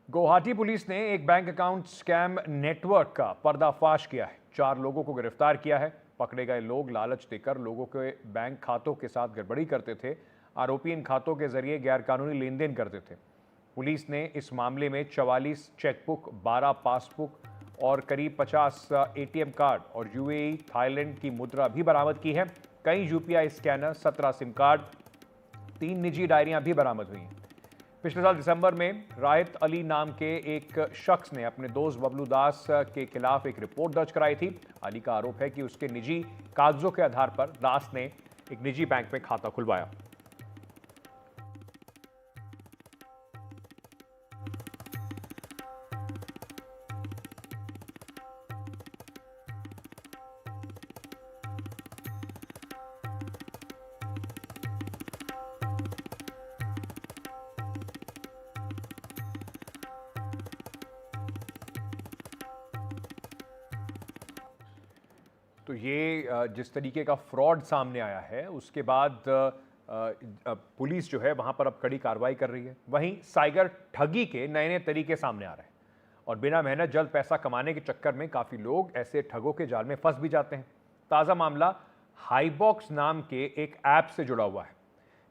Guwahati police ने एक bank account scam network का पर्दाफाश किया है। 4 लोगों को गिरफ्तार किया है। पकड़े गए लोग लालच देकर लोगों के बैंक खातों के साथ गड़बड़ी करते थे। आरोपी इन खातों के जरिए गैरकानूनी लेन देन करते थे। पुलिस ने इस मामले में 44 चेकबुक, 12 पासबुक और करीब 50 एटीएम कार्ड और यूएई, थाईलैंड की मुद्रा भी बरामद की है। कई यूपीआई स्कैनर, 17 सिम कार्ड, 3 निजी डायरियां भी बरामद हुई हैं। पिछले साल दिसंबर में रायत अली नाम के एक शख्स ने अपने दोस्त बबलू दास के खिलाफ एक रिपोर्ट दर्ज कराई थी। अली का आरोप है कि उसके निजी कागजों के आधार पर दास ने एक निजी बैंक में खाता खुलवाया। तो ये जिस तरीके का फ्रॉड सामने आया है उसके बाद पुलिस जो है वहां पर अब कड़ी कार्रवाई कर रही है। वहीं साइबर ठगी के नए नए तरीके सामने आ रहे हैं और बिना मेहनत जल्द पैसा कमाने के चक्कर में काफी लोग ऐसे ठगों के जाल में फंस भी जाते हैं। ताजा मामला हाईबॉक्स नाम के एक ऐप से जुड़ा हुआ है,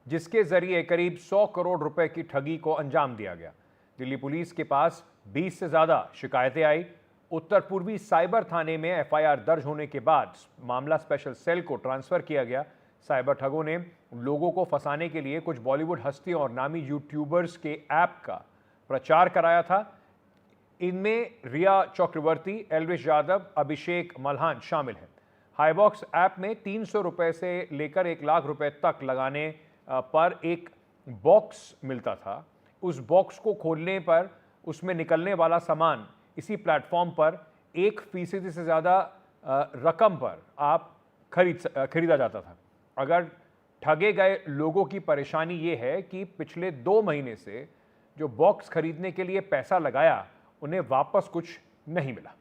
जिसके जरिए करीब 100 करोड़ रुपए की ठगी को अंजाम दिया गया। दिल्ली पुलिस के पास 20 से ज्यादा शिकायतें आई। उत्तर पूर्वी साइबर थाने में एफआईआर दर्ज होने के बाद मामला स्पेशल सेल को ट्रांसफर किया गया। साइबर ठगों ने लोगों को फंसाने के लिए कुछ बॉलीवुड हस्तियों और नामी यूट्यूबर्स के ऐप का प्रचार कराया था। इनमें रिया चक्रवर्ती, एल्विश यादव, अभिषेक मल्हान शामिल हैं। हाईबॉक्स ऐप में 300 रुपए से लेकर 1 लाख रुपए तक लगाने पर एक बॉक्स मिलता था। उस बॉक्स को खोलने पर उसमें निकलने वाला सामान इसी प्लेटफॉर्म पर 1% से ज़्यादा रकम पर आप खरीदा जाता था। अगर ठगे गए लोगों की परेशानी ये है कि पिछले 2 महीने से जो बॉक्स खरीदने के लिए पैसा लगाया उन्हें वापस कुछ नहीं मिला।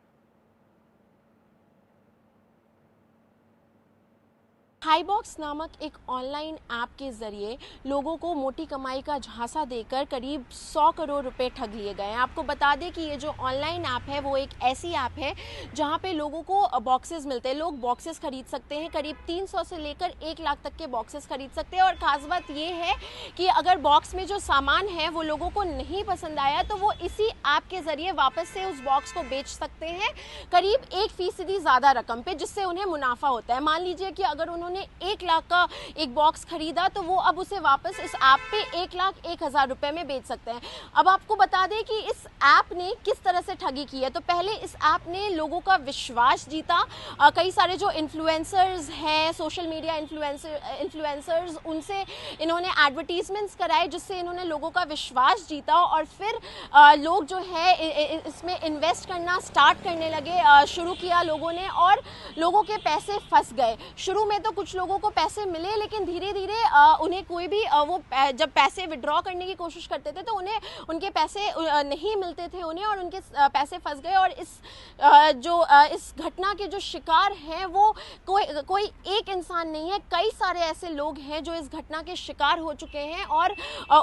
हाईबॉक्स नामक एक ऑनलाइन ऐप के जरिए लोगों को मोटी कमाई का झांसा देकर करीब 100 करोड़ रुपए ठग लिए गए हैं। आपको बता दें कि ये जो ऑनलाइन ऐप है वो एक ऐसी ऐप है जहां पे लोगों को बॉक्सेस मिलते हैं। लोग बॉक्सेस खरीद सकते हैं, करीब 300 से लेकर 1 लाख तक के बॉक्सेस खरीद सकते हैं। और खास बात ये है कि अगर बॉक्स में जो सामान है वो लोगों को नहीं पसंद आया तो वो इसी ऐप के जरिए वापस से उस बॉक्स को बेच सकते हैं करीब 1% ज़्यादा रकम पे, जिससे उन्हें मुनाफा होता है। मान लीजिए कि अगर उन्होंने 1 लाख का एक बॉक्स खरीदा तो वो अब उसे वापस इस ऐप पे 1,01,000 रुपए में बेच सकते हैं। अब आपको बता दें कि इस ऐप ने किस तरह से ठगी की है। तो पहले इस ऐप ने लोगों का विश्वास जीता। कई सारे जो इन्फ्लुएंसर्स हैं, सोशल मीडिया इन्फ्लुएंसर्स, उनसे इन्होंने एडवर्टीजमेंट्स कराए जिससे इन्होंने लोगों का विश्वास जीता और फिर लोग जो है इसमें इन्वेस्ट करना स्टार्ट करने लगे। शुरू किया लोगों ने और लोगों के पैसे फंस गए। शुरू में तो कुछ लोगों को पैसे मिले, लेकिन धीरे धीरे उन्हें कोई भी जब पैसे विड्रॉ करने की कोशिश करते थे तो उन्हें उनके पैसे नहीं मिलते थे उन्हें, और उनके पैसे फंस गए। और इस घटना के जो शिकार हैं वो कोई एक इंसान नहीं है, कई सारे ऐसे लोग हैं जो इस घटना के शिकार हो चुके हैं। और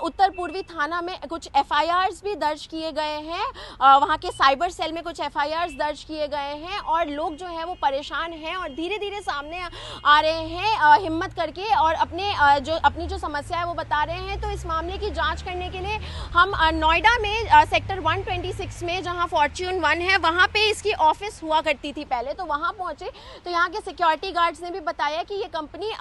उत्तर पूर्वी थाना में कुछ एफआईआर्स भी दर्ज किए गए हैं, वहाँ के साइबर सेल में कुछ एफआईआर्स दर्ज किए गए हैं और लोग जो है वो परेशान हैं और धीरे धीरे सामने आ रहे हैं हिम्मत करके और अपनी जो समस्या है वो बता रहे हैं। तो इस मामले की जांच करने के लिए हम नोएडा में सेक्टर 126 में, जहां फॉर्च्यून 1 है, वहां पे इसकी ऑफिस हुआ करती थी पहले, तो वहां पहुंचे तो यहाँ के सिक्योरिटी गार्ड्स ने भी बताया कि ये कंपनी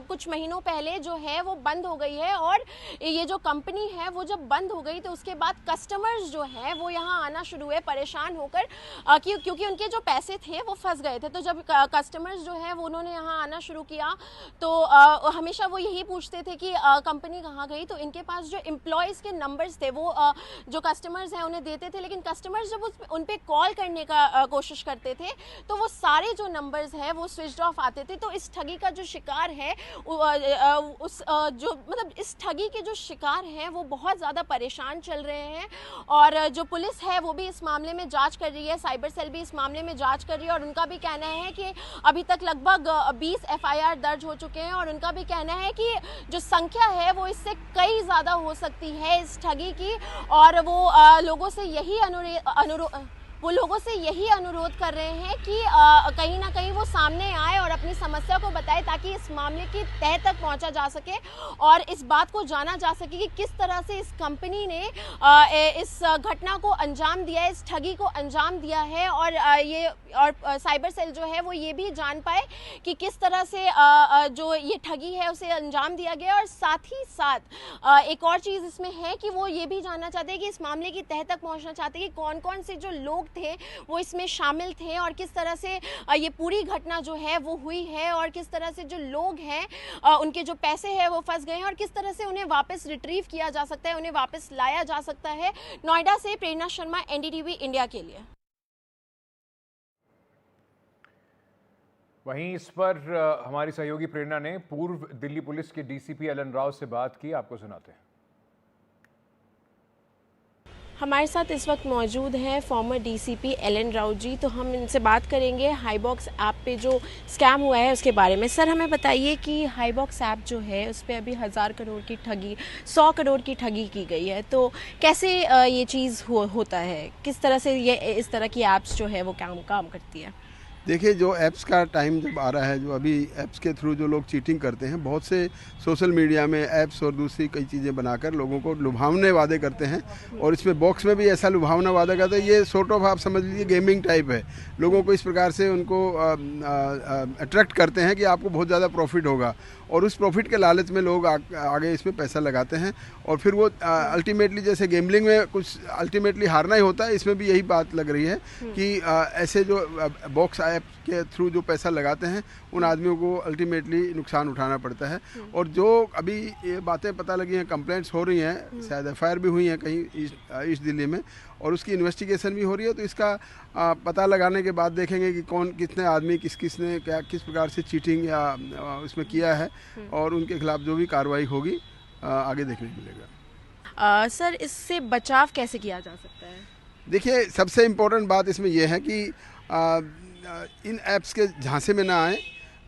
कुछ महीनों पहले जो है वो बंद हो गई है। और ये जो कंपनी है वो जब बंद हो गई तो उसके बाद कस्टमर्स जो है वो यहाँ आना शुरू हुए परेशान होकर, क्योंकि उनके जो पैसे थे वो फंस गए थे। तो जब कस्टमर्स जो है वो उन्होंने यहाँ आना शुरू किया तो हमेशा वो यही पूछते थे कि कंपनी कहाँ गई। तो इनके पास जो एम्प्लॉयज़ के नंबर्स थे वो जो कस्टमर्स हैं उन्हें देते थे, लेकिन कस्टमर्स जब उन पे कॉल करने का कोशिश करते थे तो वो सारे जो नंबर्स हैं वो स्विच्ड ऑफ आते थे। तो इस ठगी का जो शिकार है इस ठगी के जो शिकार हैं वो बहुत ज़्यादा परेशान चल रहे हैं। और जो पुलिस है वो भी इस मामले में जाँच कर रही है, साइबर सेल भी इस मामले में जाँच कर रही है और उनका भी कहना है कि अभी तक लगभग 20 FIR एफआईआर दर्ज हो चुके हैं और उनका भी कहना है कि जो संख्या है वो इससे कई ज़्यादा हो सकती है इस ठगी की, और वो लोगों से यही अनुरोध कर रहे हैं कि कहीं ना कहीं वो सामने आए और अपनी समस्या को बताए, ताकि इस मामले की तह तक पहुंचा जा सके और इस बात को जाना जा सके कि किस तरह से इस कंपनी ने इस घटना को अंजाम दिया है, इस ठगी को अंजाम दिया है। और साइबर सेल जो है वो ये भी जान पाए कि किस तरह से जो ये ठगी है उसे अंजाम दिया गया। और साथ ही साथ एक और चीज़ इसमें है कि वो ये भी जानना चाहते हैं कि इस मामले की तह तक पहुंचना चाहते हैं कि कौन कौन से जो लोग थे वो इसमें शामिल थे और किस तरह से ये पूरी घटना जो है वो हुई है, और किस तरह से जो लोग हैं उनके जो पैसे हैं वो फंस गए हैं और किस तरह से उन्हें वापस रिट्रीव किया जा सकता है, उन्हें वापस लाया जा सकता है। नोएडा से प्रेरणा शर्मा, एनडीटीवी इंडिया के लिए। वहीं इस पर हमारी सहयोगी प्रेरणा ने पूर्व दिल्ली पुलिस के डीसीपी एलन राव से बात की, आपको सुनाते हैं। हमारे साथ इस वक्त मौजूद हैं farmer DCP Elon Rao ji, तो हम इनसे बात करेंगे हाईबॉक्स ऐप पे जो स्कैम हुआ है उसके बारे में। सर, हमें बताइए कि हाईबॉक्स ऐप जो है उस पर अभी 1000 करोड़ की ठगी, 100 करोड़ की ठगी की गई है, तो कैसे ये चीज़ होता है, किस तरह से ये इस तरह की ऐप्स जो है वो काम करती है? देखिए, जो ऐप्स का टाइम जब आ रहा है, जो अभी ऐप्स के थ्रू जो लोग चीटिंग करते हैं, बहुत से सोशल मीडिया में ऐप्स और दूसरी कई चीज़ें बनाकर लोगों को लुभावने वादे करते हैं, और इसमें बॉक्स में भी ऐसा लुभावना वादा करते हैं। ये सॉर्ट ऑफ आप समझ लीजिए गेमिंग टाइप है। लोगों को इस प्रकार से उनको अट्रैक्ट करते हैं कि आपको बहुत ज़्यादा प्रॉफिट होगा, और उस प्रॉफिट के लालच में लोग आगे इसमें पैसा लगाते हैं, और फिर वो अल्टीमेटली, जैसे गेमलिंग में कुछ अल्टीमेटली हारना ही होता है, इसमें भी यही बात लग रही है कि ऐसे जो बॉक्स ऐप के थ्रू जो पैसा लगाते हैं उन आदमियों को अल्टीमेटली नुकसान उठाना पड़ता है। और जो अभी ये बातें पता लगी हैं, कंप्लेंट्स हो रही हैं, शायद एफआईआर भी हुई हैं कहीं ईस्ट दिल्ली में, और उसकी इन्वेस्टिगेशन भी हो रही है, तो इसका पता लगाने के बाद देखेंगे कि कौन कितने आदमी किसने किस प्रकार से चीटिंग या उसमें किया है, और उनके खिलाफ जो भी कार्रवाई होगी आगे देखने को मिलेगा। सर, इससे बचाव कैसे किया जा सकता है? देखिए, सबसे इम्पोर्टेंट बात इसमें यह है कि इन ऐप्स के झांसे में ना आए।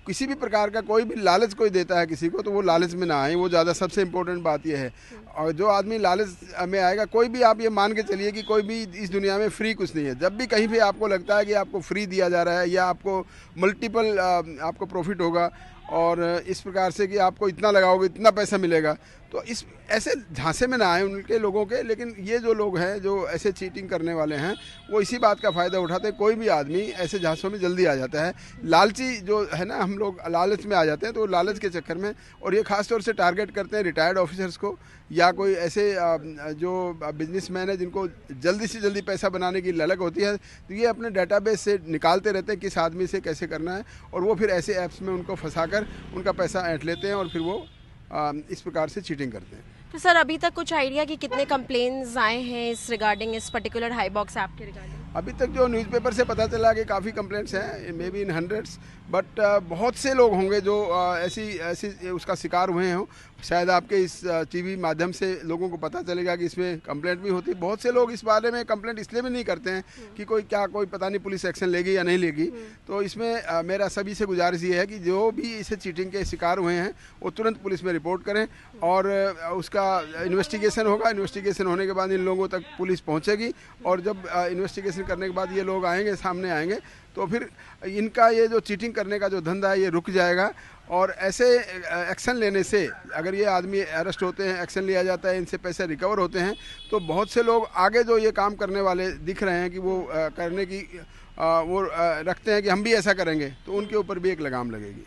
किसी भी प्रकार का कोई भी लालच कोई देता है किसी को, तो वो लालच में ना आए, वो ज़्यादा सबसे इम्पोर्टेंट बात यह है। और जो आदमी लालच में आएगा, कोई भी, आप ये मान के चलिए कि कोई भी इस दुनिया में फ्री कुछ नहीं है। जब भी कहीं पे आपको लगता है कि आपको फ्री दिया जा रहा है या आपको मल्टीपल आपको प्रॉफिट होगा, और इस प्रकार से कि आपको इतना लगाओगे इतना पैसा मिलेगा, तो इस ऐसे झांसे में ना आए उनके लोगों के। लेकिन ये जो लोग हैं जो ऐसे चीटिंग करने वाले हैं, वो इसी बात का फ़ायदा उठाते हैं। कोई भी आदमी ऐसे झांसों में जल्दी आ जाता है, लालची जो है ना, हम लोग लालच में आ जाते हैं, तो लालच के चक्कर में, और ये ख़ास तौर से टारगेट करते हैं रिटायर्ड ऑफिसर्स को, या कोई ऐसे जो बिजनेसमैन है जिनको जल्दी से जल्दी पैसा बनाने की ललक होती है, तो ये अपने डेटाबेस से निकालते रहते हैं किस आदमी से कैसे करना है, और वो फिर ऐसे ऐप्स में उनको फंसाकर उनका पैसा ऐंठ लेते हैं, और फिर वो इस प्रकार से चीटिंग करते हैं। तो सर, अभी तक कुछ आइडिया कि कितने कंप्लेंट्स आए हैं इस रिगार्डिंग, इस पर्टिकुलर हाईबॉक्स ऐप के रिगार्डिंग? अभी तक जो न्यूज़पेपर से पता चला कि काफ़ी कंप्लेंट्स हैं, may be in hundreds, but बहुत से लोग होंगे जो ऐसी उसका शिकार हुए हों। शायद आपके इस टीवी माध्यम से लोगों को पता चलेगा कि इसमें कंप्लेंट भी होती है। बहुत से लोग इस बारे में कंप्लेंट इसलिए भी नहीं करते हैं कि कोई पता नहीं पुलिस एक्शन लेगी या नहीं लेगी। तो इसमें मेरा सभी से गुजारिश ये है कि जो भी इसे चीटिंग के शिकार हुए हैं वो तुरंत पुलिस में रिपोर्ट करें, और उसका इन्वेस्टिगेशन होगा। इन्वेस्टिगेशन होने के बाद इन लोगों तक पुलिस पहुँचेगी, और जब इन्वेस्टिगेशन करने के बाद ये लोग सामने आएंगे, तो फिर इनका ये जो चीटिंग करने का जो धंधा है ये रुक जाएगा। और ऐसे एक्शन लेने से, अगर ये आदमी अरेस्ट होते हैं, एक्शन लिया जाता है, इनसे पैसे रिकवर होते हैं, तो बहुत से लोग आगे जो ये काम करने वाले दिख रहे हैं कि वो करने की वो रखते हैं कि हम भी ऐसा करेंगे, तो उनके ऊपर भी एक लगाम लगेगी।